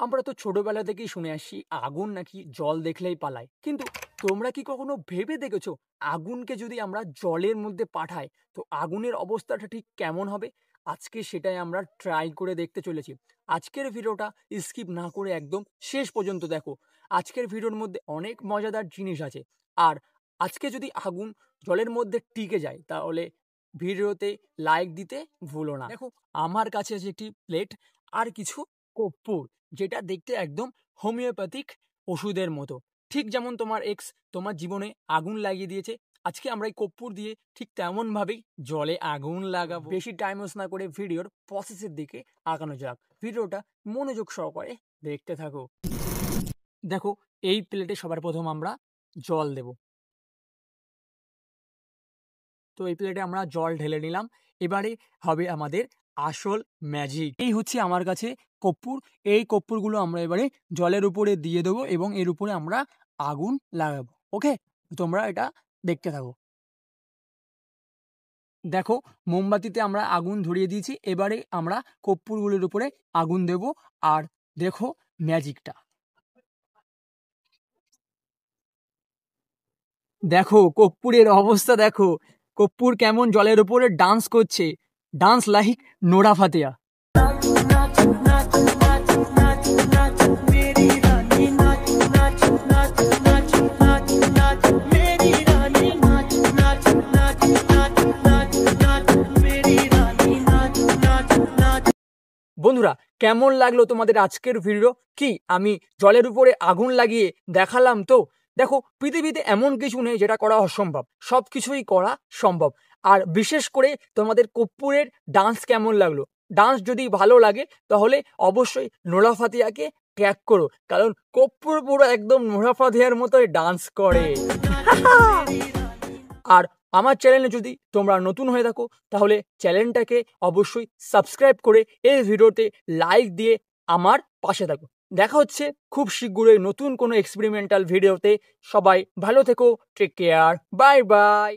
আমরা তো ছোটবেলা থেকেই শুনে আসছি আগুন নাকি জল দেখলেই পালায়, কিন্তু তোমরা কি কখনো ভেবে দেখেছো আগুনকে যদি আমরা জলের মধ্যে পাঠাই তো আগুনের অবস্থাটা ঠিক কেমন হবে? আজকে সেটাই আমরা ট্রাই করে দেখতে চলেছি। আজকের ভিডিওটা স্কিপ না করে একদম শেষ পর্যন্ত দেখো। আজকের ভিডিওর মধ্যে অনেক মজাদার জিনিস আছে। আর আজকে যদি আগুন জলের মধ্যে টিকে যায় তাহলে ভিডিওতে লাইক দিতে ভুলো না। দেখো, আমার কাছে আছে একটি প্লেট আর কিছু কর্পূর, যেটা দেখতে একদম হোমিওপ্যাথিক ওষুধের মতো। ঠিক যেমন তোমার এক্স তোমার জীবনে আগুন লাগিয়ে দিয়েছে, আজকে আমরা এই কর্পূর দিয়ে ঠিক তেমনভাবেই জলে আগুন লাগাবো। বেশি টাইম ওয়েস্ট না করে ভিডিওর প্রসেসের দিকে আগানো যাক। ভিডিওটা মনোযোগ সহকারে দেখতে থাকো। দেখো, এই প্লেটে সবার প্রথম আমরা জল দেব। তো এই প্লেটে আমরা জল ঢেলে নিলাম। এবারে হবে আমাদের আসল ম্যাজিক। এই হচ্ছে আমার কাছে কর্পূর। এই কর্পূরগুলো আমরা এবারে জলের উপরে দিয়ে দেবো এবং এর উপরে আমরা আগুন লাগাবো। ওকে, তোমরা এটা দেখতে থাকো। দেখো, মোমবাতিতে আমরা আগুন ধরিয়ে দিয়েছি। এবারে আমরা কর্পূরগুলোর উপরে আগুন দেব। আর দেখো ম্যাজিকটা। দেখো কর্পূরের অবস্থা দেখো। কর্পূর কেমন জলের উপরে ডান্স করছে। Dance like Nora Fatehi. বন্ধুরা, কেমন লাগলো তোমাদের আজকের ভিডিও? কি আমি জলের উপরে আগুন লাগিয়ে দেখালাম তো? দেখো, পৃথিবীতে এমন কিছু নেই যেটা করা অসম্ভব, সব কিছুই করা সম্ভব। আর বিশেষ করে তোমাদের কর্পূরের ডান্স কেমন লাগলো? ডান্স যদি ভালো লাগে তাহলে অবশ্যই নোরা ফাতেয়াকে ট্যাগ করো, কারণ কর্পূর পুরো একদম নোরা ফাতেয়ার মতোই ডান্স করে। আর আমার চ্যানেলে যদি তোমরা নতুন হয়ে থাকো তাহলে চ্যানেলটাকে অবশ্যই সাবস্ক্রাইব করে এই ভিডিওতে লাইক দিয়ে আমার পাশে থাকো। দেখা হচ্ছে খুব শীঘ্রই নতুন কোনো এক্সপেরিমেন্টাল ভিডিওতে। সবাই ভালো থেকো, টেক কেয়ার, বাই বাই।